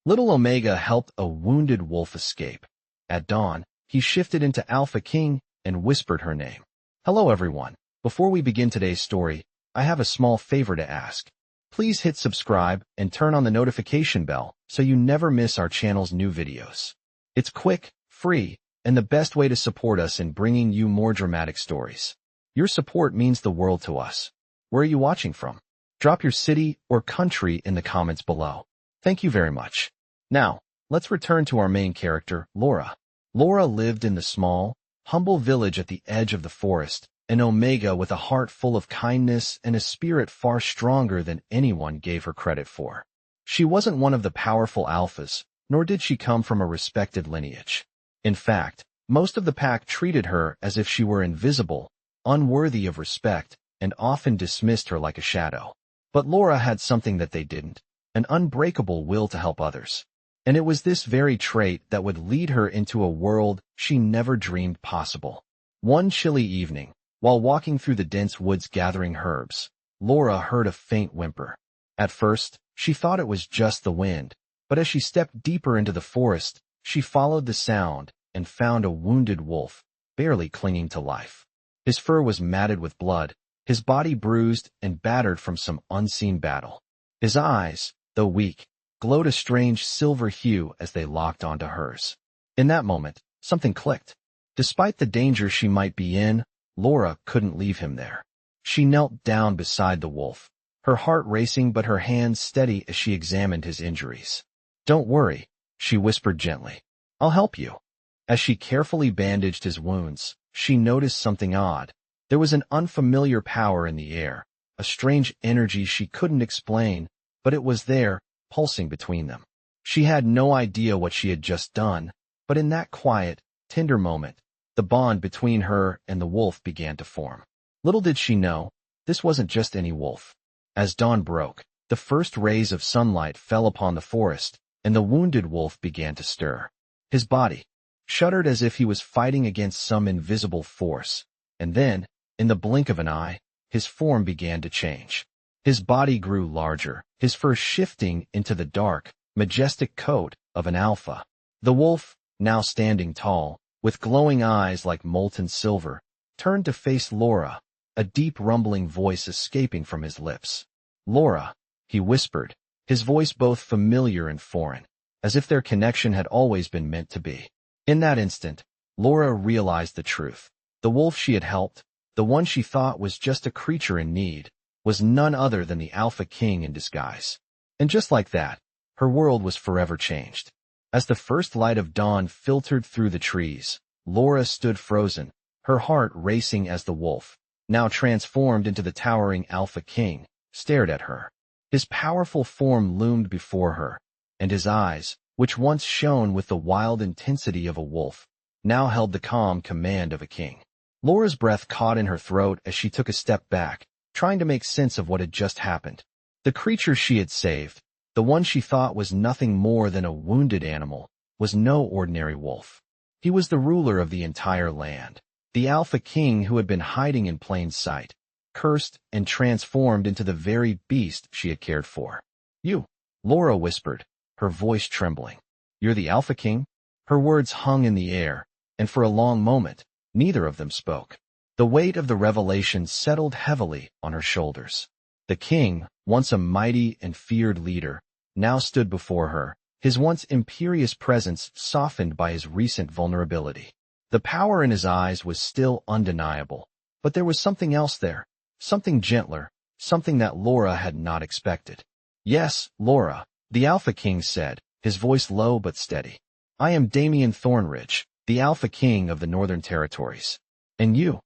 Little Omega helped a wounded wolf escape. At dawn, he shifted into Alpha King and whispered her name. Hello everyone. Before we begin today's story, I have a small favor to ask. Please hit subscribe and turn on the notification bell so you never miss our channel's new videos. It's quick, free, and the best way to support us in bringing you more dramatic stories. Your support means the world to us. Where are you watching from? Drop your city or country in the comments below. Thank you very much. Now, let's return to our main character, Laura. Laura lived in the small, humble village at the edge of the forest, an Omega with a heart full of kindness and a spirit far stronger than anyone gave her credit for. She wasn't one of the powerful alphas, nor did she come from a respected lineage. In fact, most of the pack treated her as if she were invisible, unworthy of respect, and often dismissed her like a shadow. But Laura had something that they didn't, an unbreakable will to help others. And it was this very trait that would lead her into a world she never dreamed possible. One chilly evening, while walking through the dense woods gathering herbs, Laura heard a faint whimper. At first, she thought it was just the wind, but as she stepped deeper into the forest, she followed the sound and found a wounded wolf, barely clinging to life. His fur was matted with blood, his body bruised and battered from some unseen battle. His eyes, though weak, glowed a strange silver hue as they locked onto hers. In that moment, something clicked. Despite the danger she might be in, Laura couldn't leave him there. She knelt down beside the wolf, her heart racing but her hands steady as she examined his injuries. "Don't worry," she whispered gently. "I'll help you." As she carefully bandaged his wounds, she noticed something odd. There was an unfamiliar power in the air, a strange energy she couldn't explain, but it was there, pulsing between them. She had no idea what she had just done, but in that quiet, tender moment, the bond between her and the wolf began to form. Little did she know, this wasn't just any wolf. As dawn broke, the first rays of sunlight fell upon the forest, and the wounded wolf began to stir. His body shuddered as if he was fighting against some invisible force, and then, in the blink of an eye, his form began to change. His body grew larger, his fur shifting into the dark, majestic coat of an alpha. The wolf, now standing tall, with glowing eyes like molten silver, turned to face Laura, a deep rumbling voice escaping from his lips. "Laura," he whispered, his voice both familiar and foreign, as if their connection had always been meant to be. In that instant, Laura realized the truth. The wolf she had helped, the one she thought was just a creature in need, was none other than the Alpha King in disguise. And just like that, her world was forever changed. As the first light of dawn filtered through the trees, Laura stood frozen, her heart racing as the wolf, now transformed into the towering Alpha King, stared at her. His powerful form loomed before her, and his eyes, which once shone with the wild intensity of a wolf, now held the calm command of a king. Laura's breath caught in her throat as she took a step back, trying to make sense of what had just happened. The creature she had saved, the one she thought was nothing more than a wounded animal, was no ordinary wolf. He was the ruler of the entire land, the Alpha King who had been hiding in plain sight, cursed and transformed into the very beast she had cared for. "You," Laura whispered, her voice trembling. "You're the Alpha King?" Her words hung in the air, and for a long moment, neither of them spoke. The weight of the revelation settled heavily on her shoulders. The king, once a mighty and feared leader, now stood before her, his once imperious presence softened by his recent vulnerability. The power in his eyes was still undeniable, but there was something else there, something gentler, something that Laura had not expected. "Yes, Laura," the Alpha King said, his voice low but steady. "I am Damien Thornridge, the Alpha King of the Northern Territories. And you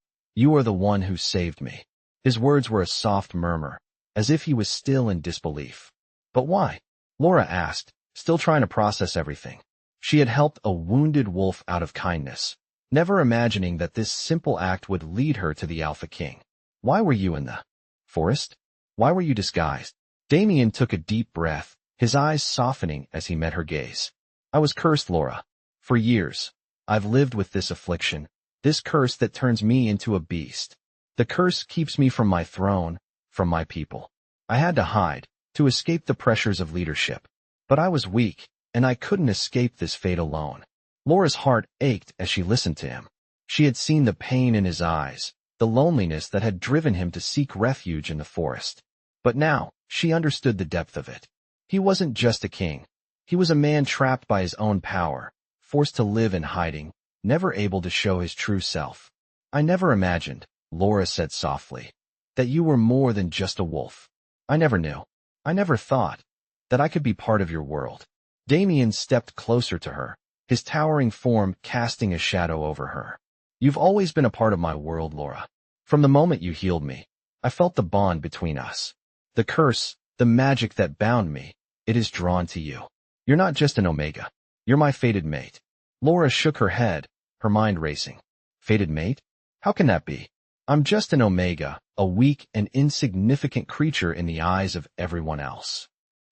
are the one who saved me." His words were a soft murmur, as if he was still in disbelief. "But why?" Laura asked, still trying to process everything. She had helped a wounded wolf out of kindness, never imagining that this simple act would lead her to the Alpha King. "Why were you in the forest? Why were you disguised?" Damien took a deep breath, his eyes softening as he met her gaze. "I was cursed, Laura. For years, I've lived with this affliction, this curse that turns me into a beast. The curse keeps me from my throne, from my people. I had to hide, to escape the pressures of leadership. But I was weak, and I couldn't escape this fate alone. Laura's heart ached as she listened to him. She had seen the pain in his eyes, the loneliness that had driven him to seek refuge in the forest. But now, she understood the depth of it. He wasn't just a king. He was a man trapped by his own power, forced to live in hiding, never able to show his true self. I never imagined, Laura said softly, that you were more than just a wolf. I never knew. I never thought that I could be part of your world. Damien stepped closer to her, his towering form casting a shadow over her. You've always been a part of my world, Laura. From the moment you healed me, I felt the bond between us. The curse, the magic that bound me, it is drawn to you. You're not just an Omega. You're my fated mate. Laura shook her head, her mind racing. Fated mate? How can that be? I'm just an Omega, a weak and insignificant creature in the eyes of everyone else.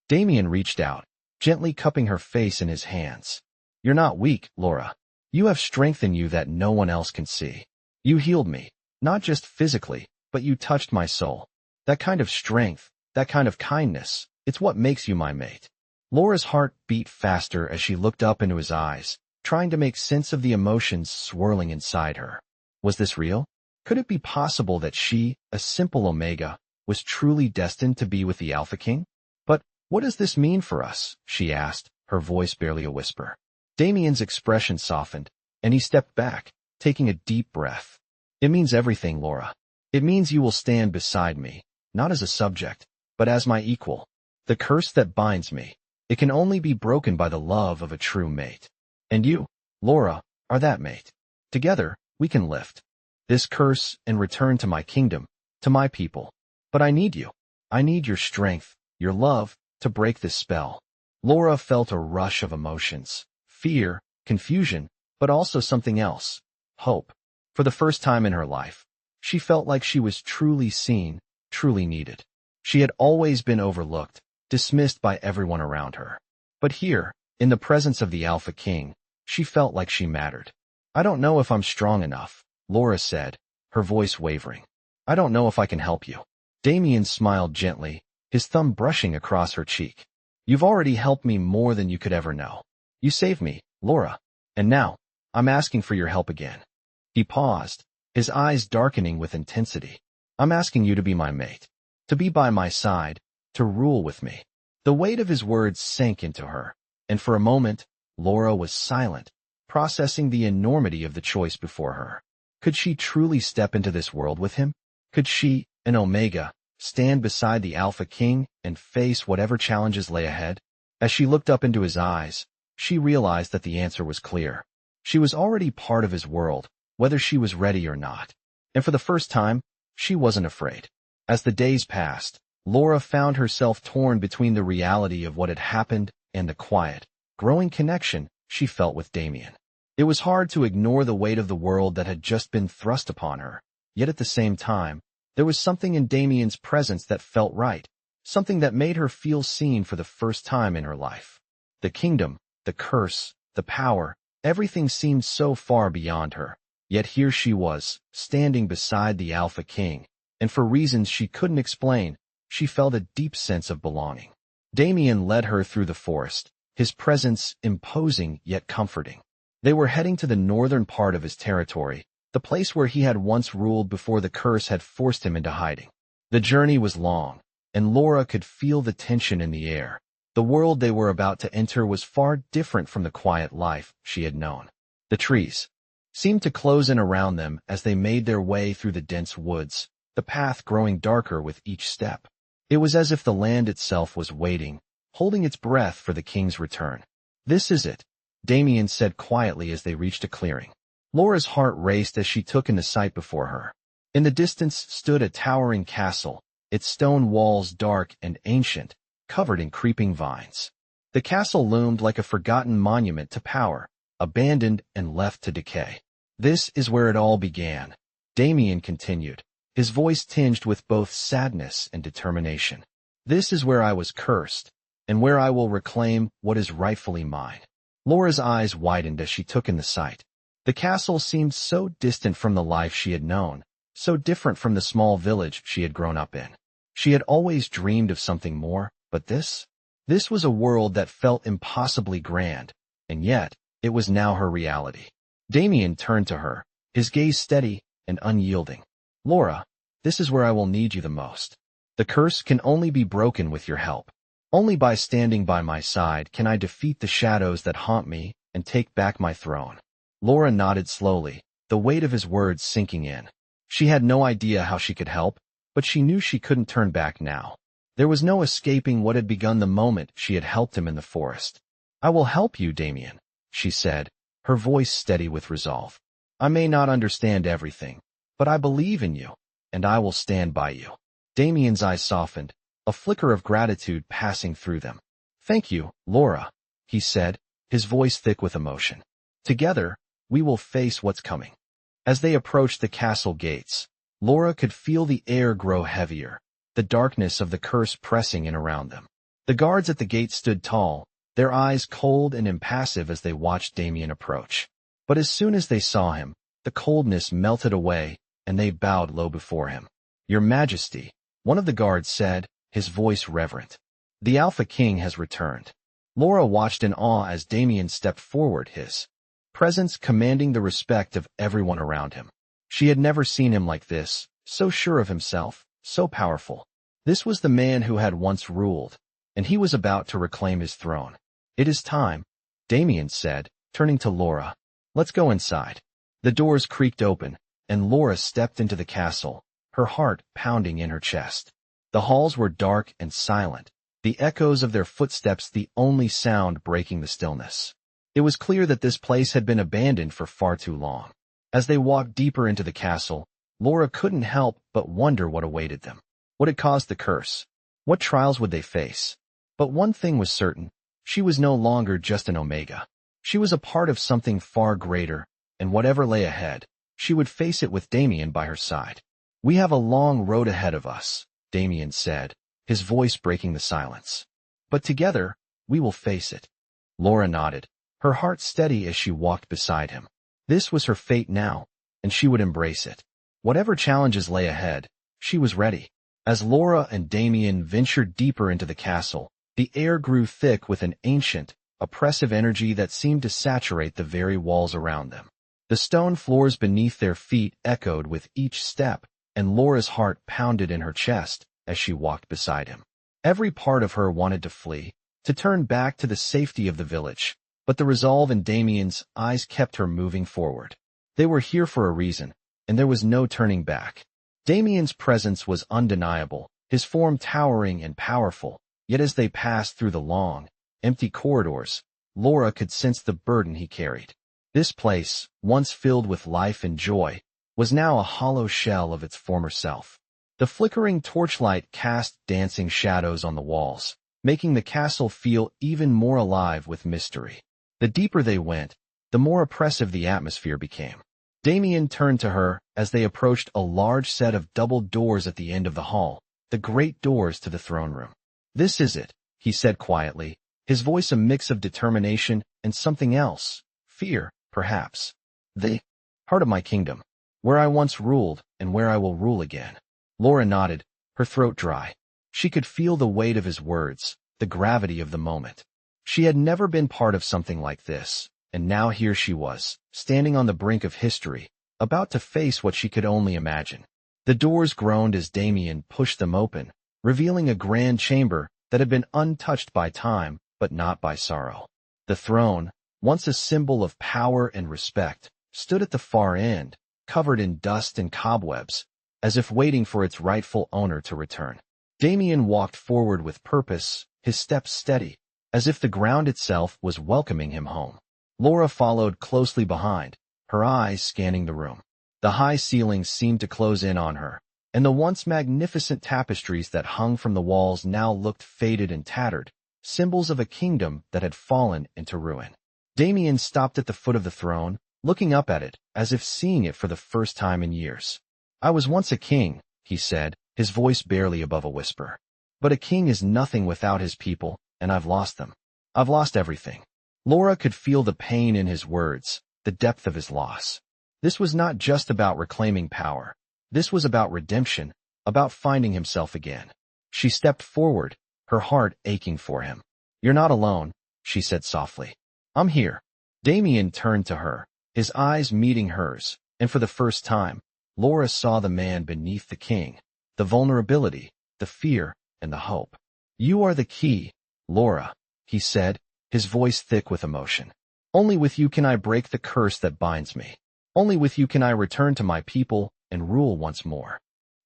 Damien reached out, gently cupping her face in his hands. You're not weak, Laura. You have strength in you that no one else can see. You healed me, not just physically, but you touched my soul. That kind of strength, that kind of kindness, it's what makes you my mate. Laura's heart beat faster as she looked up into his eyes, trying to make sense of the emotions swirling inside her. Was this real? Could it be possible that she, a simple Omega, was truly destined to be with the Alpha King? But what does this mean for us? She asked, her voice barely a whisper. Damien's expression softened, and he stepped back, taking a deep breath. It means everything, Laura. It means you will stand beside me, not as a subject, but as my equal. The curse that binds me, it can only be broken by the love of a true mate. And you, Laura, are that mate. Together, we can lift this curse and return to my kingdom, to my people. But I need you. I need your strength, your love, to break this spell. Laura felt a rush of emotions. Fear, confusion, but also something else. Hope. For the first time in her life, she felt like she was truly seen, truly needed. She had always been overlooked, dismissed by everyone around her. But here, in the presence of the Alpha King, she felt like she mattered. I don't know if I'm strong enough, Laura said, her voice wavering. I don't know if I can help you. Damien smiled gently, his thumb brushing across her cheek. You've already helped me more than you could ever know. You saved me, Laura. And now, I'm asking for your help again. He paused, his eyes darkening with intensity. I'm asking you to be my mate. To be by my side, to rule with me. The weight of his words sank into her, and for a moment, Laura was silent, processing the enormity of the choice before her. Could she truly step into this world with him? Could she, an Omega, stand beside the Alpha King and face whatever challenges lay ahead? As she looked up into his eyes, she realized that the answer was clear. She was already part of his world, whether she was ready or not. And for the first time, she wasn't afraid. As the days passed, Laura found herself torn between the reality of what had happened and the quiet, growing connection she felt with Damien. It was hard to ignore the weight of the world that had just been thrust upon her, yet at the same time, there was something in Damien's presence that felt right, something that made her feel seen for the first time in her life. The kingdom, the curse, the power, everything seemed so far beyond her, yet here she was, standing beside the Alpha King, and for reasons she couldn't explain, she felt a deep sense of belonging. Damien led her through the forest, his presence imposing yet comforting. They were heading to the northern part of his territory, the place where he had once ruled before the curse had forced him into hiding. The journey was long, and Laura could feel the tension in the air. The world they were about to enter was far different from the quiet life she had known. The trees seemed to close in around them as they made their way through the dense woods, the path growing darker with each step. It was as if the land itself was waiting, holding its breath for the king's return. This is it, Damien said quietly as they reached a clearing. Laura's heart raced as she took in the sight before her. In the distance stood a towering castle, its stone walls dark and ancient, covered in creeping vines. The castle loomed like a forgotten monument to power, abandoned and left to decay. This is where it all began, Damien continued, his voice tinged with both sadness and determination. This is where I was cursed, and where I will reclaim what is rightfully mine. Laura's eyes widened as she took in the sight. The castle seemed so distant from the life she had known, so different from the small village she had grown up in. She had always dreamed of something more, but this? This was a world that felt impossibly grand, and yet, it was now her reality. Damien turned to her, his gaze steady and unyielding. Laura, this is where I will need you the most. The curse can only be broken with your help. Only by standing by my side can I defeat the shadows that haunt me and take back my throne. Laura nodded slowly, the weight of his words sinking in. She had no idea how she could help, but she knew she couldn't turn back now. There was no escaping what had begun the moment she had helped him in the forest. I will help you, Damien, she said, her voice steady with resolve. I may not understand everything, but I believe in you, and I will stand by you. Damien's eyes softened, a flicker of gratitude passing through them. Thank you, Laura, he said, his voice thick with emotion. Together, we will face what's coming. As they approached the castle gates, Laura could feel the air grow heavier, the darkness of the curse pressing in around them. The guards at the gate stood tall, their eyes cold and impassive as they watched Damien approach. But as soon as they saw him, the coldness melted away, and they bowed low before him. Your Majesty, one of the guards said, his voice reverent. The Alpha King has returned. Laura watched in awe as Damien stepped forward, his presence commanding the respect of everyone around him. She had never seen him like this, so sure of himself, so powerful. This was the man who had once ruled, and he was about to reclaim his throne. It is time, Damien said, turning to Laura. Let's go inside. The doors creaked open, and Laura stepped into the castle, her heart pounding in her chest. The halls were dark and silent, the echoes of their footsteps the only sound breaking the stillness. It was clear that this place had been abandoned for far too long. As they walked deeper into the castle, Laura couldn't help but wonder what awaited them. What had caused the curse? What trials would they face? But one thing was certain, she was no longer just an Omega. She was a part of something far greater, and whatever lay ahead, she would face it with Damien by her side. We have a long road ahead of us, Damien said, his voice breaking the silence. But together, we will face it. Laura nodded, her heart steady as she walked beside him. This was her fate now, and she would embrace it. Whatever challenges lay ahead, she was ready. As Laura and Damien ventured deeper into the castle, the air grew thick with an ancient, oppressive energy that seemed to saturate the very walls around them. The stone floors beneath their feet echoed with each step, and Laura's heart pounded in her chest as she walked beside him. Every part of her wanted to flee, to turn back to the safety of the village, but the resolve in Damien's eyes kept her moving forward. They were here for a reason, and there was no turning back. Damien's presence was undeniable, his form towering and powerful, yet as they passed through the long, empty corridors, Laura could sense the burden he carried. This place, once filled with life and joy, was now a hollow shell of its former self. The flickering torchlight cast dancing shadows on the walls, making the castle feel even more alive with mystery. The deeper they went, the more oppressive the atmosphere became. Damien turned to her as they approached a large set of double doors at the end of the hall, the great doors to the throne room. This is it, he said quietly, his voice a mix of determination and something else, fear, perhaps. The heart of my kingdom, where I once ruled and where I will rule again. Laura nodded, her throat dry. She could feel the weight of his words, the gravity of the moment. She had never been part of something like this, and now here she was, standing on the brink of history, about to face what she could only imagine. The doors groaned as Damien pushed them open, revealing a grand chamber that had been untouched by time, but not by sorrow. The throne, once a symbol of power and respect, stood at the far end, covered in dust and cobwebs, as if waiting for its rightful owner to return. Damien walked forward with purpose, his steps steady, as if the ground itself was welcoming him home. Laura followed closely behind, her eyes scanning the room. The high ceilings seemed to close in on her, and the once magnificent tapestries that hung from the walls now looked faded and tattered, symbols of a kingdom that had fallen into ruin. Damien stopped at the foot of the throne, looking up at it, as if seeing it for the first time in years. I was once a king, he said, his voice barely above a whisper. But a king is nothing without his people, and I've lost them. I've lost everything. Laura could feel the pain in his words, the depth of his loss. This was not just about reclaiming power. This was about redemption, about finding himself again. She stepped forward, her heart aching for him. "You're not alone," she said softly. "I'm here." Damien turned to her, his eyes meeting hers, and for the first time, Laura saw the man beneath the king, the vulnerability, the fear, and the hope. "You are the key, Laura," he said, his voice thick with emotion. "Only with you can I break the curse that binds me. Only with you can I return to my people and rule once more."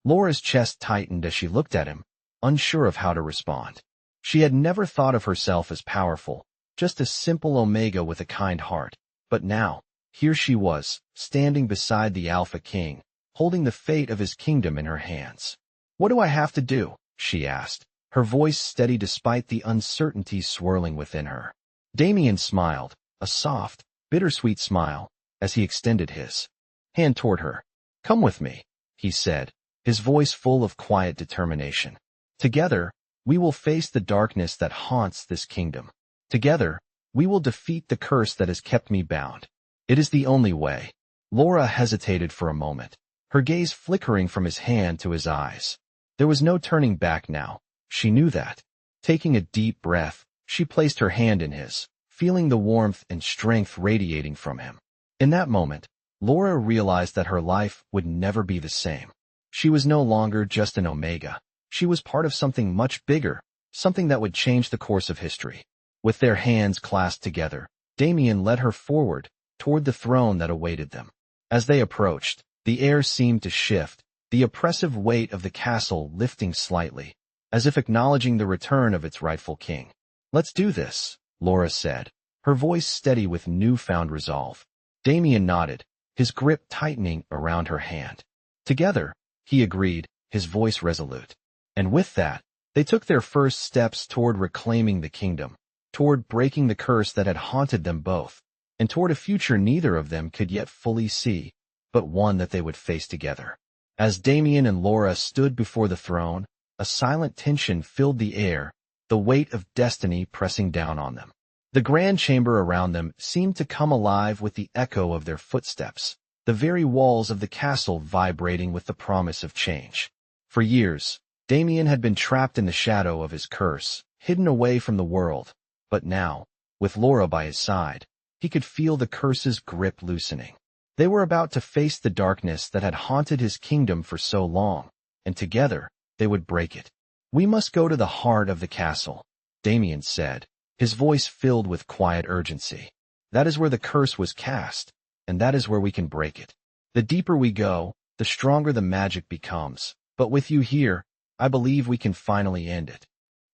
Laura's chest tightened as she looked at him, unsure of how to respond. She had never thought of herself as powerful, just a simple Omega with a kind heart. But now, here she was, standing beside the Alpha King, holding the fate of his kingdom in her hands. "What do I have to do?" she asked, her voice steady despite the uncertainty swirling within her. Damien smiled, a soft, bittersweet smile, as he extended his hand toward her. "Come with me," he said, his voice full of quiet determination. "Together, we will face the darkness that haunts this kingdom. Together, we will defeat the curse that has kept me bound. It is the only way." Laura hesitated for a moment, her gaze flickering from his hand to his eyes. There was no turning back now, she knew that. Taking a deep breath, she placed her hand in his, feeling the warmth and strength radiating from him. In that moment, Laura realized that her life would never be the same. She was no longer just an Omega. She was part of something much bigger, something that would change the course of history. With their hands clasped together, Damien led her forward, toward the throne that awaited them. As they approached, the air seemed to shift, the oppressive weight of the castle lifting slightly, as if acknowledging the return of its rightful king. "Let's do this," Laura said, her voice steady with newfound resolve. Damien nodded, his grip tightening around her hand. "Together," he agreed, his voice resolute. And with that, they took their first steps toward reclaiming the kingdom, toward breaking the curse that had haunted them both, and toward a future neither of them could yet fully see, but one that they would face together. As Damien and Laura stood before the throne, a silent tension filled the air, the weight of destiny pressing down on them. The grand chamber around them seemed to come alive with the echo of their footsteps, the very walls of the castle vibrating with the promise of change. For years, Damien had been trapped in the shadow of his curse, hidden away from the world, but now, with Laura by his side, he could feel the curse's grip loosening. They were about to face the darkness that had haunted his kingdom for so long, and together, they would break it. "We must go to the heart of the castle," Damien said, his voice filled with quiet urgency. "That is where the curse was cast, and that is where we can break it. The deeper we go, the stronger the magic becomes, but with you here, I believe we can finally end it."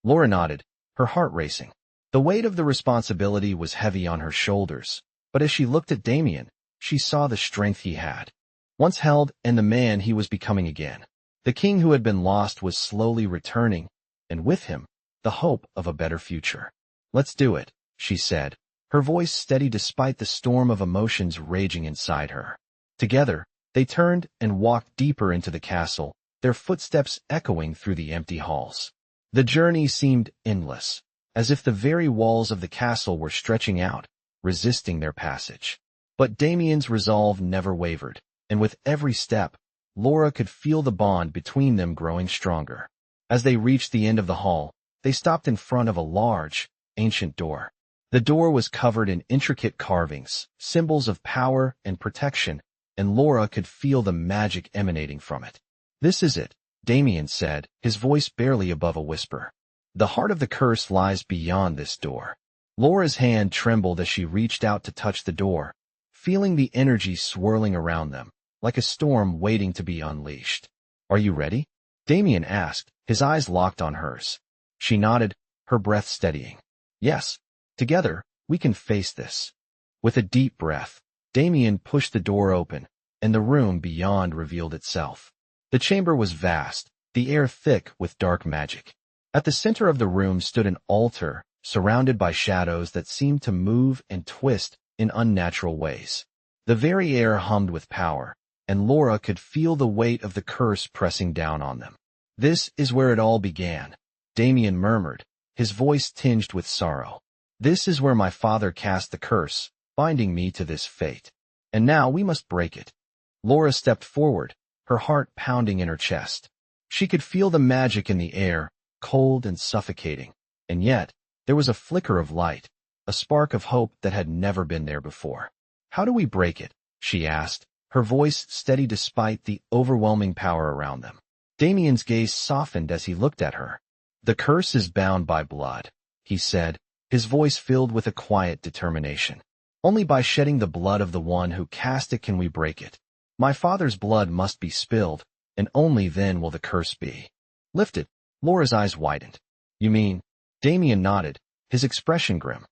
Laura nodded, her heart racing. The weight of the responsibility was heavy on her shoulders, but as she looked at Damien, she saw the strength he had once held and the man he was becoming again. The king who had been lost was slowly returning, and with him, the hope of a better future. "Let's do it," she said, her voice steady despite the storm of emotions raging inside her. Together, they turned and walked deeper into the castle, their footsteps echoing through the empty halls. The journey seemed endless, as if the very walls of the castle were stretching out, resisting their passage. But Damien's resolve never wavered, and with every step, Laura could feel the bond between them growing stronger. As they reached the end of the hall, they stopped in front of a large, ancient door. The door was covered in intricate carvings, symbols of power and protection, and Laura could feel the magic emanating from it. "This is it," Damien said, his voice barely above a whisper. "The heart of the curse lies beyond this door." Laura's hand trembled as she reached out to touch the door, feeling the energy swirling around them, like a storm waiting to be unleashed. "Are you ready?" Damien asked, his eyes locked on hers. She nodded, her breath steadying. "Yes. Together, we can face this." With a deep breath, Damien pushed the door open, and the room beyond revealed itself. The chamber was vast, the air thick with dark magic. At the center of the room stood an altar, surrounded by shadows that seemed to move and twist in unnatural ways. The very air hummed with power, and Laura could feel the weight of the curse pressing down on them. "This is where it all began," Damien murmured, his voice tinged with sorrow. "This is where my father cast the curse, binding me to this fate. And now we must break it." Laura stepped forward, her heart pounding in her chest. She could feel the magic in the air, cold and suffocating, and yet, There was a flicker of light, a spark of hope that had never been there before. "How do we break it?" she asked, her voice steady despite the overwhelming power around them. Damien's gaze softened as he looked at her. "The curse is bound by blood," he said, his voice filled with a quiet determination. "Only by shedding the blood of the one who cast it can we break it. My father's blood must be spilled, and only then will the curse be lifted." Laura's eyes widened. "You mean?" Damien nodded, his expression grim.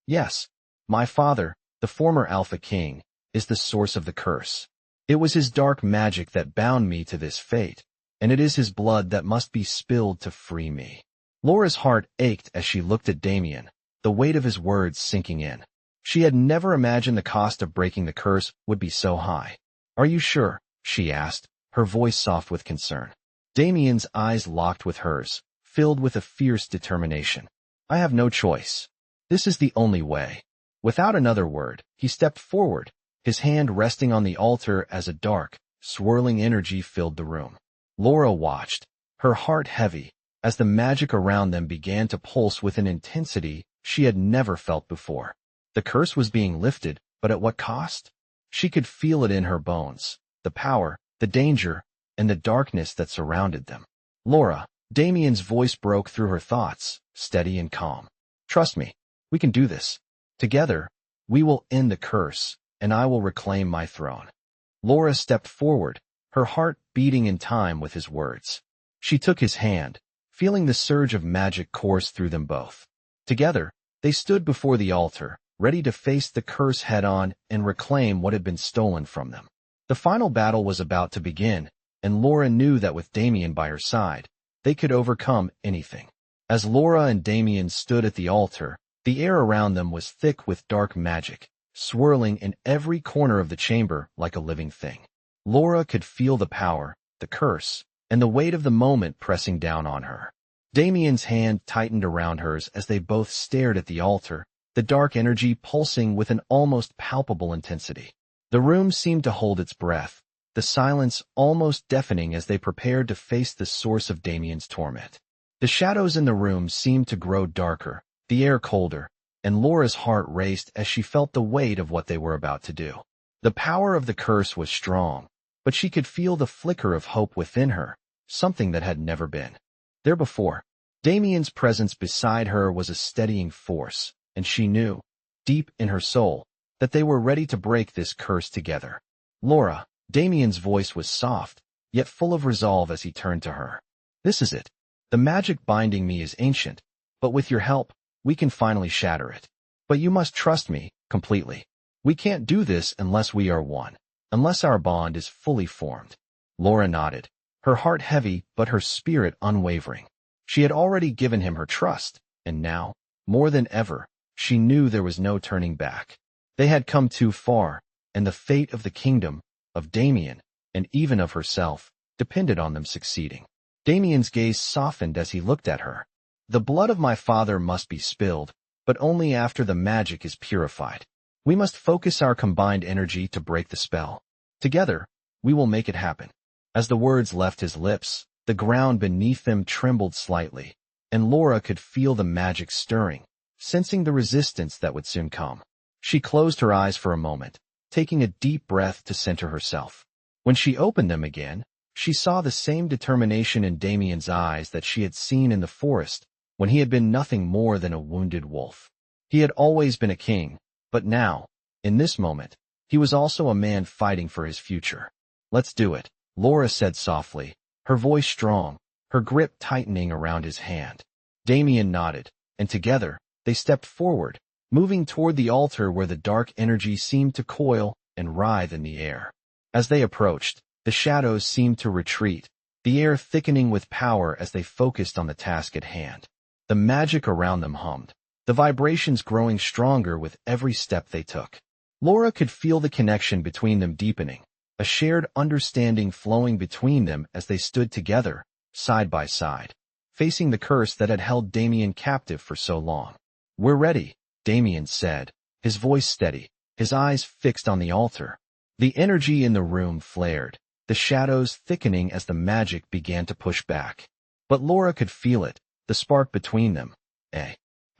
"Yes. My father, the former Alpha King, is the source of the curse. It was his dark magic that bound me to this fate, and it is his blood that must be spilled to free me." Laura's heart ached as she looked at Damien, the weight of his words sinking in. She had never imagined the cost of breaking the curse would be so high. "Are you sure?" she asked, her voice soft with concern. Damien's eyes locked with hers, filled with a fierce determination. "I have no choice. This is the only way." Without another word, he stepped forward, his hand resting on the altar as a dark, swirling energy filled the room. Laura watched, her heart heavy, as the magic around them began to pulse with an intensity she had never felt before. The curse was being lifted, but at what cost? She could feel it in her bones, the power, the danger, and the darkness that surrounded them. "Laura," Damien's voice broke through her thoughts, steady and calm. "Trust me, we can do this. Together, we will end the curse, and I will reclaim my throne." Laura stepped forward, her heart beating in time with his words. She took his hand, feeling the surge of magic course through them both. Together, they stood before the altar, ready to face the curse head-on and reclaim what had been stolen from them. The final battle was about to begin, and Laura knew that with Damien by her side, they could overcome anything. As Laura and Damien stood at the altar, the air around them was thick with dark magic, swirling in every corner of the chamber like a living thing. Laura could feel the power, the curse, and the weight of the moment pressing down on her. Damien's hand tightened around hers as they both stared at the altar, the dark energy pulsing with an almost palpable intensity. The room seemed to hold its breath, the silence almost deafening as they prepared to face the source of Damien's torment. The shadows in the room seemed to grow darker, the air colder, and Laura's heart raced as she felt the weight of what they were about to do. The power of the curse was strong, but she could feel the flicker of hope within her, something that had never been there before. Damien's presence beside her was a steadying force, and she knew, deep in her soul, that they were ready to break this curse together. "Laura," Damien's voice was soft, yet full of resolve as he turned to her. "This is it. The magic binding me is ancient, but with your help, we can finally shatter it. But you must trust me, completely. We can't do this unless we are one, unless our bond is fully formed." Laura nodded, her heart heavy but her spirit unwavering. She had already given him her trust, and now, more than ever, she knew there was no turning back. They had come too far, and the fate of the kingdom, of Damien, and even of herself, depended on them succeeding. Damien's gaze softened as he looked at her. "The blood of my father must be spilled, but only after the magic is purified. We must focus our combined energy to break the spell. Together, we will make it happen." As the words left his lips, the ground beneath them trembled slightly, and Laura could feel the magic stirring, sensing the resistance that would soon come. She closed her eyes for a moment, taking a deep breath to center herself. When she opened them again, she saw the same determination in Damien's eyes that she had seen in the forest when he had been nothing more than a wounded wolf. He had always been a king, but now, in this moment, he was also a man fighting for his future. "Let's do it," Laura said softly, her voice strong, her grip tightening around his hand. Damien nodded, and together, they stepped forward, moving toward the altar where the dark energy seemed to coil and writhe in the air. As they approached, the shadows seemed to retreat, the air thickening with power as they focused on the task at hand. The magic around them hummed, the vibrations growing stronger with every step they took. Laura could feel the connection between them deepening, a shared understanding flowing between them as they stood together, side by side, facing the curse that had held Damien captive for so long. "We're ready," Damien said, his voice steady, his eyes fixed on the altar. The energy in the room flared, the shadows thickening as the magic began to push back. But Laura could feel it, the spark between them, a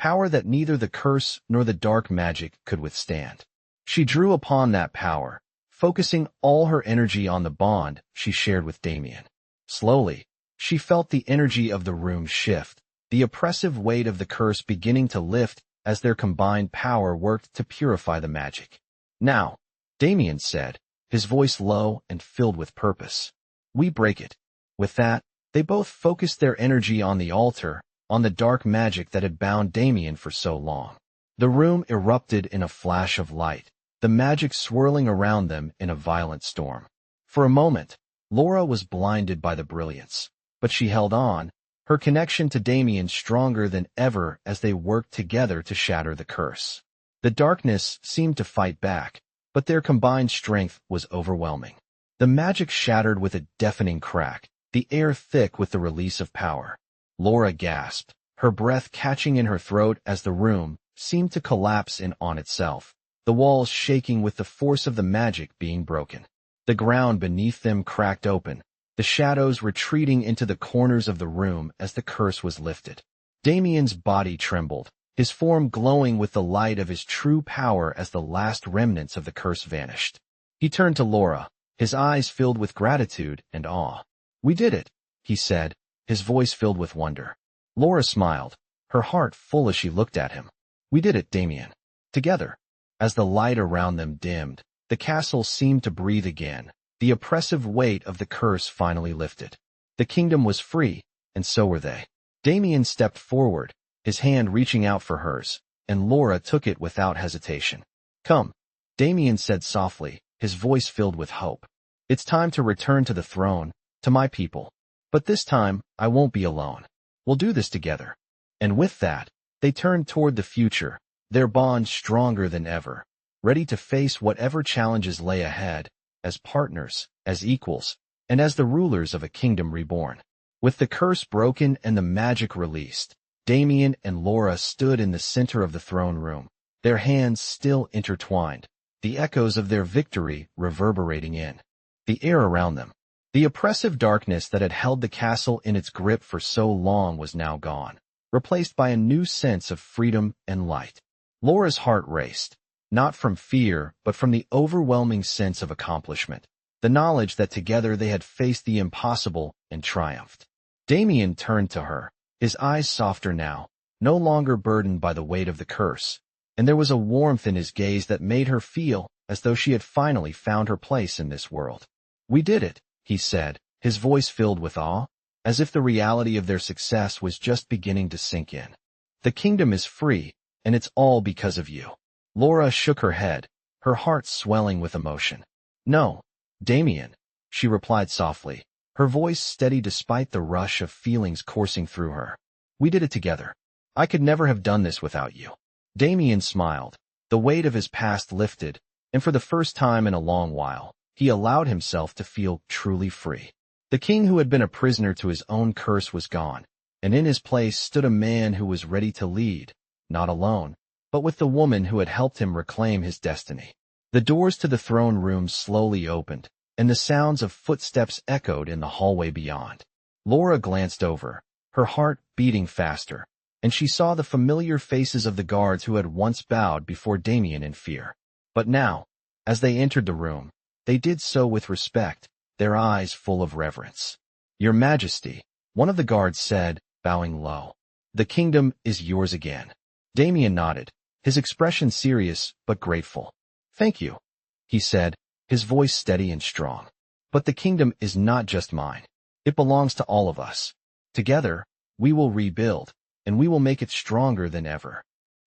power that neither the curse nor the dark magic could withstand. She drew upon that power, focusing all her energy on the bond she shared with Damien. Slowly, she felt the energy of the room shift, the oppressive weight of the curse beginning to lift as their combined power worked to purify the magic. "Now," Damien said, his voice low and filled with purpose, "we break it." With that, they both focused their energy on the altar, on the dark magic that had bound Damien for so long. The room erupted in a flash of light, the magic swirling around them in a violent storm. For a moment, Laura was blinded by the brilliance, but she held on, her connection to Damien stronger than ever as they worked together to shatter the curse. The darkness seemed to fight back, but their combined strength was overwhelming. The magic shattered with a deafening crack, the air thick with the release of power. Laura gasped, her breath catching in her throat as the room seemed to collapse in on itself, the walls shaking with the force of the magic being broken. The ground beneath them cracked open, the shadows retreating into the corners of the room as the curse was lifted. Damien's body trembled, his form glowing with the light of his true power as the last remnants of the curse vanished. He turned to Laura, his eyes filled with gratitude and awe. "We did it," he said, his voice filled with wonder. Laura smiled, her heart full as she looked at him. "We did it, Damien." Together. As the light around them dimmed, the castle seemed to breathe again, the oppressive weight of the curse finally lifted. The kingdom was free, and so were they. Damien stepped forward, his hand reaching out for hers, and Laura took it without hesitation. "Come," Damien said softly, his voice filled with hope. "It's time to return to the throne, to my people. But this time, I won't be alone. We'll do this together." And with that, they turned toward the future, their bond stronger than ever, ready to face whatever challenges lay ahead, as partners, as equals, and as the rulers of a kingdom reborn. With the curse broken and the magic released, Damien and Laura stood in the center of the throne room, their hands still intertwined, the echoes of their victory reverberating in the air around them. The oppressive darkness that had held the castle in its grip for so long was now gone, replaced by a new sense of freedom and light. Laura's heart raced, not from fear but from the overwhelming sense of accomplishment, the knowledge that together they had faced the impossible and triumphed. Damien turned to her, his eyes softer now, no longer burdened by the weight of the curse, and there was a warmth in his gaze that made her feel as though she had finally found her place in this world. "We did it," he said, his voice filled with awe, as if the reality of their success was just beginning to sink in. "The kingdom is free, and it's all because of you." Laura shook her head, her heart swelling with emotion. "No, Damien," she replied softly, her voice steady despite the rush of feelings coursing through her. "We did it together. I could never have done this without you." Damien smiled, the weight of his past lifted, and for the first time in a long while, he allowed himself to feel truly free. The king who had been a prisoner to his own curse was gone, and in his place stood a man who was ready to lead, not alone, but with the woman who had helped him reclaim his destiny. The doors to the throne room slowly opened, and the sounds of footsteps echoed in the hallway beyond. Laura glanced over, her heart beating faster, and she saw the familiar faces of the guards who had once bowed before Damien in fear. But now, as they entered the room, they did so with respect, their eyes full of reverence. "Your Majesty," one of the guards said, bowing low. "The kingdom is yours again." Damien nodded, his expression serious but grateful. "Thank you," he said, his voice steady and strong. "But the kingdom is not just mine. It belongs to all of us. Together, we will rebuild, and we will make it stronger than ever."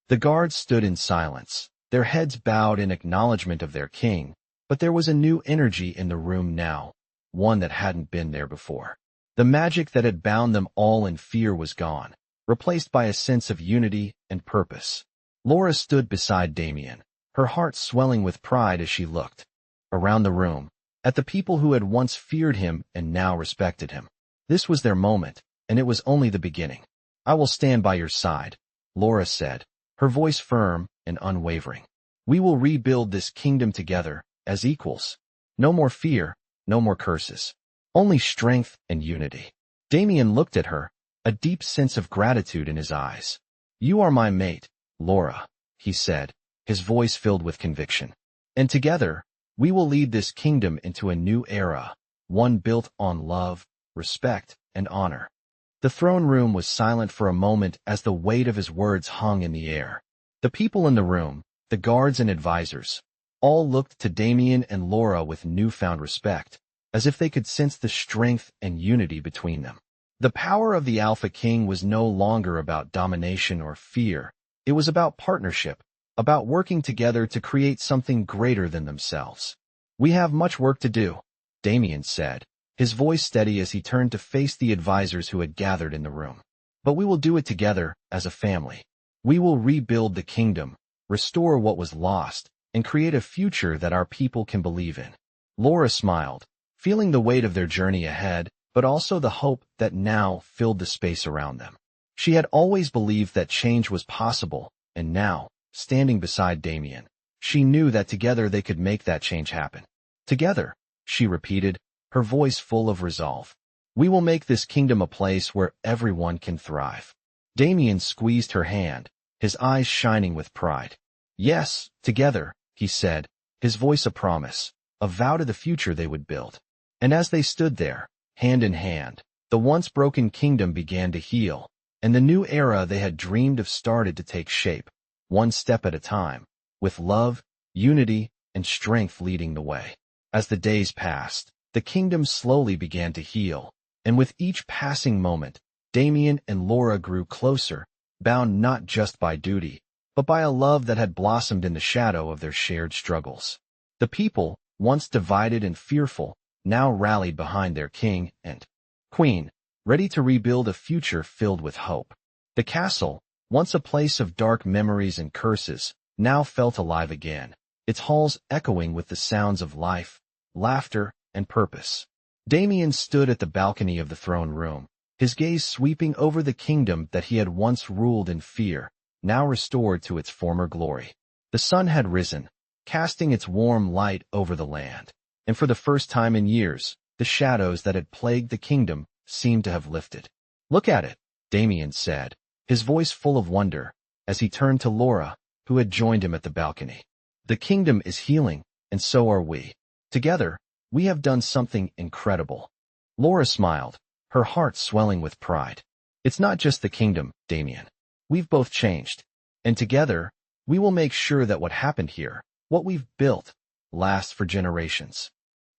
The guards stood in silence, their heads bowed in acknowledgement of their king, but there was a new energy in the room now, one that hadn't been there before. The magic that had bound them all in fear was gone, replaced by a sense of unity and purpose. Laura stood beside Damien, her heart swelling with pride as she looked around the room, at the people who had once feared him and now respected him. This was their moment, and it was only the beginning. "I will stand by your side," Laura said, her voice firm and unwavering. "We will rebuild this kingdom together, as equals. No more fear, no more curses. Only strength and unity." Damien looked at her, a deep sense of gratitude in his eyes. "You are my mate, Laura," he said, his voice filled with conviction. "And together, we will lead this kingdom into a new era, one built on love, respect, and honor." The throne room was silent for a moment as the weight of his words hung in the air. The people in the room, the guards and advisors, all looked to Damien and Laura with newfound respect, as if they could sense the strength and unity between them. The power of the Alpha King was no longer about domination or fear. It was about partnership, about working together to create something greater than themselves. "We have much work to do," Damien said, his voice steady as he turned to face the advisors who had gathered in the room. "But we will do it together, as a family. We will rebuild the kingdom, restore what was lost, and create a future that our people can believe in." Laura smiled, feeling the weight of their journey ahead, but also the hope that now filled the space around them. She had always believed that change was possible, and now, standing beside Damien, she knew that together they could make that change happen. "Together," she repeated, her voice full of resolve. "We will make this kingdom a place where everyone can thrive." Damien squeezed her hand, his eyes shining with pride. "Yes, together," he said, his voice a promise, a vow to the future they would build. And as they stood there, hand in hand, the once broken kingdom began to heal, and the new era they had dreamed of started to take shape, one step at a time, with love, unity, and strength leading the way. As the days passed, the kingdom slowly began to heal, and with each passing moment, Damien and Laura grew closer, bound not just by duty, but by a love that had blossomed in the shadow of their shared struggles. The people, once divided and fearful, now rallied behind their king and queen, ready to rebuild a future filled with hope. The castle, once a place of dark memories and curses, now felt alive again, its halls echoing with the sounds of life, laughter, and purpose. Damien stood at the balcony of the throne room, his gaze sweeping over the kingdom that he had once ruled in fear, now restored to its former glory. The sun had risen, casting its warm light over the land, and for the first time in years, the shadows that had plagued the kingdom seemed to have lifted. "Look at it," Damien said, his voice full of wonder, as he turned to Laura, who had joined him at the balcony. "The kingdom is healing, and so are we. Together, we have done something incredible." Laura smiled, her heart swelling with pride. "It's not just the kingdom, Damien. We've both changed. And together, we will make sure that what happened here, what we've built, lasts for generations."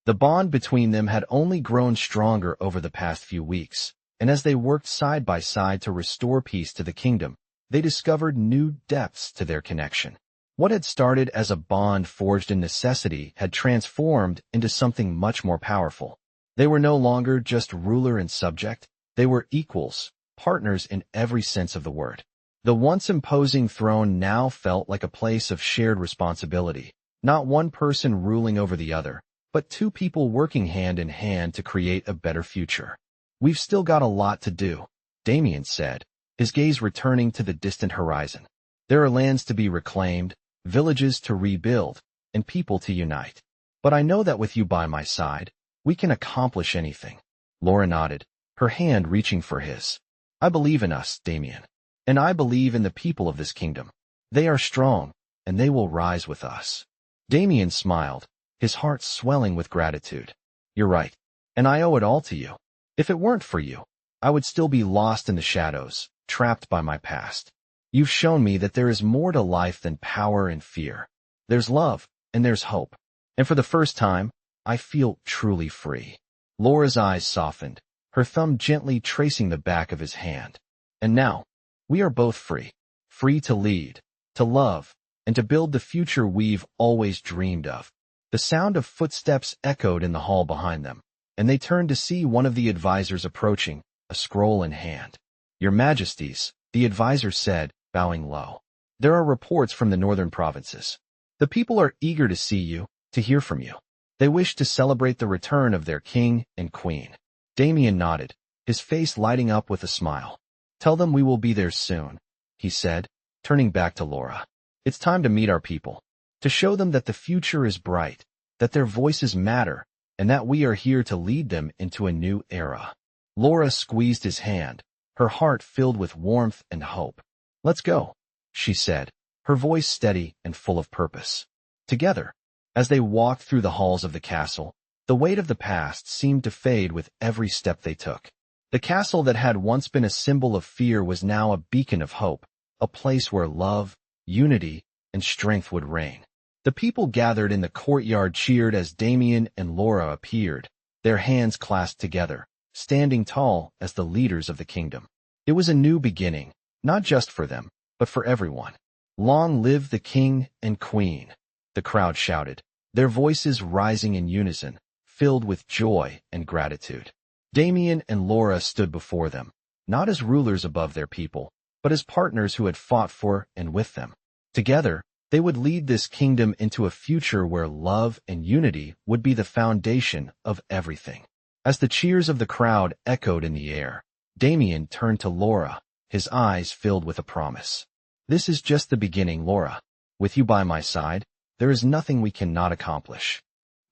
The bond between them had only grown stronger over the past few weeks, and as they worked side by side to restore peace to the kingdom, they discovered new depths to their connection. What had started as a bond forged in necessity had transformed into something much more powerful. They were no longer just ruler and subject, they were equals, partners in every sense of the word. The once imposing throne now felt like a place of shared responsibility, not one person ruling over the other, but two people working hand in hand to create a better future. "We've still got a lot to do," Damien said, his gaze returning to the distant horizon. "There are lands to be reclaimed, villages to rebuild, and people to unite. But I know that with you by my side, we can accomplish anything." Laura nodded, her hand reaching for his. "I believe in us, Damien. And I believe in the people of this kingdom. They are strong, and they will rise with us." Damien smiled, his heart swelling with gratitude. "You're right, and I owe it all to you. If it weren't for you, I would still be lost in the shadows, trapped by my past. You've shown me that there is more to life than power and fear. There's love, and there's hope. And for the first time, I feel truly free." Laura's eyes softened, her thumb gently tracing the back of his hand. "And now, we are both free. Free to lead, to love, and to build the future we've always dreamed of." The sound of footsteps echoed in the hall behind them, and they turned to see one of the advisors approaching, a scroll in hand. "Your Majesties," the advisor said, bowing low. "There are reports from the northern provinces. The people are eager to see you, to hear from you. They wish to celebrate the return of their king and queen." Damien nodded, his face lighting up with a smile. "Tell them we will be there soon," he said, turning back to Laura. "It's time to meet our people, to show them that the future is bright, that their voices matter, and that we are here to lead them into a new era." Laura squeezed his hand, her heart filled with warmth and hope. Let's go, she said, her voice steady and full of purpose. Together, as they walked through the halls of the castle, the weight of the past seemed to fade with every step they took. The castle that had once been a symbol of fear was now a beacon of hope, a place where love, unity, and strength would reign. The people gathered in the courtyard cheered as Damien and Laura appeared, their hands clasped together, standing tall as the leaders of the kingdom. It was a new beginning, not just for them, but for everyone. Long live the king and queen, the crowd shouted, their voices rising in unison, filled with joy and gratitude. Damien and Laura stood before them, not as rulers above their people, but as partners who had fought for and with them. Together, they would lead this kingdom into a future where love and unity would be the foundation of everything. As the cheers of the crowd echoed in the air, Damien turned to Laura, his eyes filled with a promise. This is just the beginning, Laura. With you by my side, there is nothing we cannot accomplish.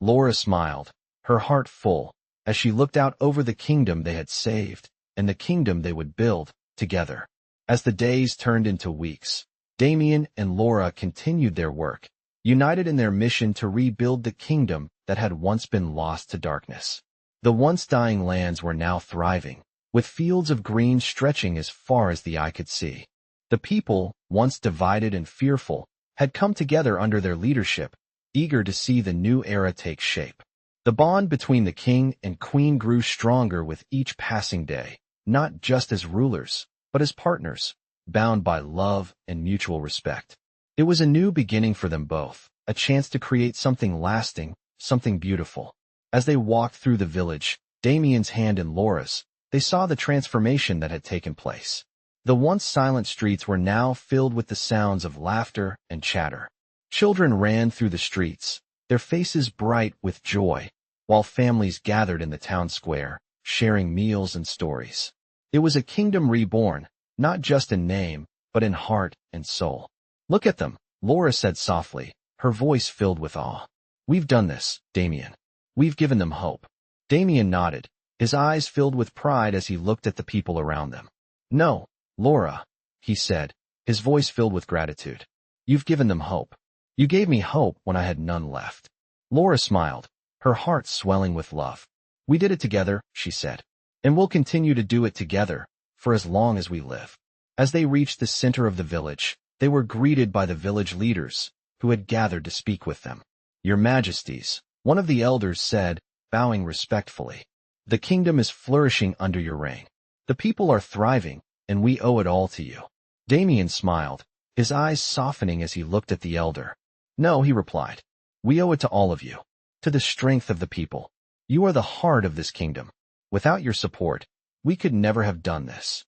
Laura smiled, her heart full, as she looked out over the kingdom they had saved and the kingdom they would build together. As the days turned into weeks, Damien and Laura continued their work, united in their mission to rebuild the kingdom that had once been lost to darkness. The once dying lands were now thriving, with fields of green stretching as far as the eye could see. The people, once divided and fearful, had come together under their leadership, eager to see the new era take shape. The bond between the king and queen grew stronger with each passing day, not just as rulers, but as partners, bound by love and mutual respect. It was a new beginning for them both, a chance to create something lasting, something beautiful. As they walked through the village, Damien's hand in Laura's, they saw the transformation that had taken place. The once silent streets were now filled with the sounds of laughter and chatter. Children ran through the streets, their faces bright with joy, while families gathered in the town square, sharing meals and stories. It was a kingdom reborn, not just in name, but in heart and soul. Look at them, Laura said softly, her voice filled with awe. We've done this, Damien. We've given them hope. Damien nodded, his eyes filled with pride as he looked at the people around them. No, Laura, he said, his voice filled with gratitude. You've given them hope. You gave me hope when I had none left. Laura smiled, her heart swelling with love. We did it together, she said, and we'll continue to do it together, for as long as we live. As they reached the center of the village, they were greeted by the village leaders, who had gathered to speak with them. Your Majesties, one of the elders said, bowing respectfully. The kingdom is flourishing under your reign. The people are thriving, and we owe it all to you. Damien smiled, his eyes softening as he looked at the elder. No, he replied. We owe it to all of you, to the strength of the people. You are the heart of this kingdom. Without your support, we could never have done this.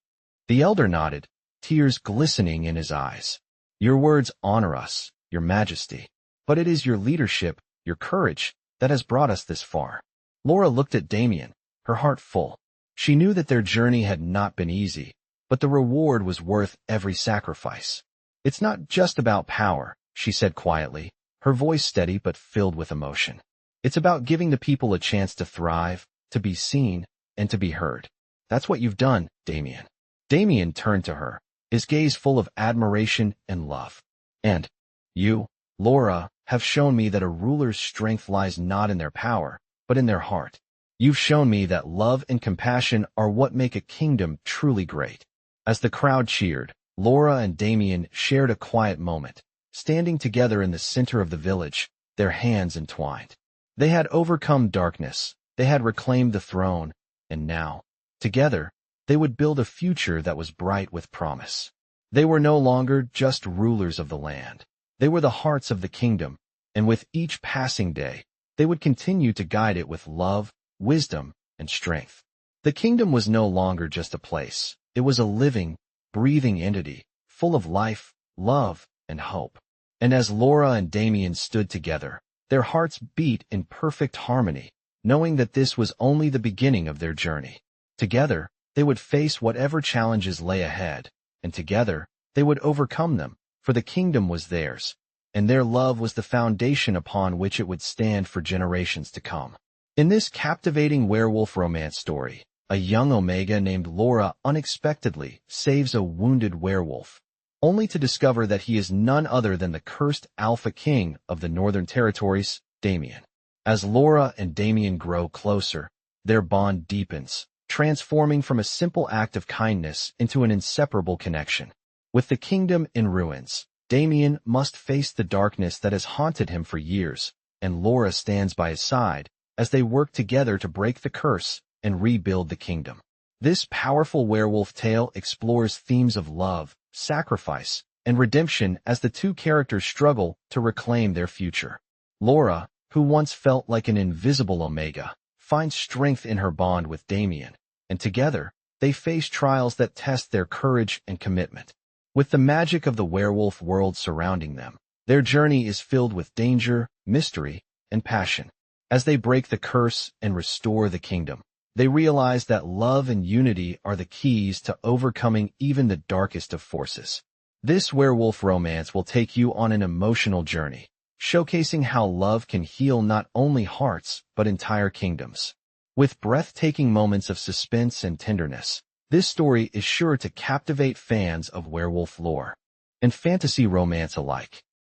The elder nodded, tears glistening in his eyes. Your words honor us, your Majesty, but it is your leadership, your courage, that has brought us this far. Laura looked at Damien, her heart full. She knew that their journey had not been easy, but the reward was worth every sacrifice. It's not just about power, she said quietly, her voice steady but filled with emotion. It's about giving the people a chance to thrive, to be seen, and to be heard. That's what you've done, Damien. Damien turned to her, his gaze full of admiration and love. And you, Laura, have shown me that a ruler's strength lies not in their power, but in their heart. You've shown me that love and compassion are what make a kingdom truly great. As the crowd cheered, Laura and Damien shared a quiet moment, standing together in the center of the village, their hands entwined. They had overcome darkness, they had reclaimed the throne, and now, together, they would build a future that was bright with promise. They were no longer just rulers of the land. They were the hearts of the kingdom, and with each passing day, they would continue to guide it with love, wisdom, and strength. The kingdom was no longer just a place. It was a living, breathing entity, full of life, love, and hope. And as Laura and Damien stood together, their hearts beat in perfect harmony, knowing that this was only the beginning of their journey. Together, they would face whatever challenges lay ahead, and together, they would overcome them, for the kingdom was theirs, and their love was the foundation upon which it would stand for generations to come. In this captivating werewolf romance story, a young Omega named Laura unexpectedly saves a wounded werewolf. only to discover that he is none other than the cursed Alpha King of the Northern Territories, Damien. As Laura and Damien grow closer, their bond deepens, transforming from a simple act of kindness into an inseparable connection. With the kingdom in ruins, Damien must face the darkness that has haunted him for years, and Laura stands by his side as they work together to break the curse and rebuild the kingdom. This powerful werewolf tale explores themes of love, sacrifice, and redemption as the two characters struggle to reclaim their future. Laura, who once felt like an invisible Omega, finds strength in her bond with Damien, and together, they face trials that test their courage and commitment. With the magic of the werewolf world surrounding them, their journey is filled with danger, mystery, and passion. As they break the curse and restore the kingdom, they realize that love and unity are the keys to overcoming even the darkest of forces. This werewolf romance will take you on an emotional journey, showcasing how love can heal not only hearts but entire kingdoms. With breathtaking moments of suspense and tenderness, this story is sure to captivate fans of werewolf lore and fantasy romance alike.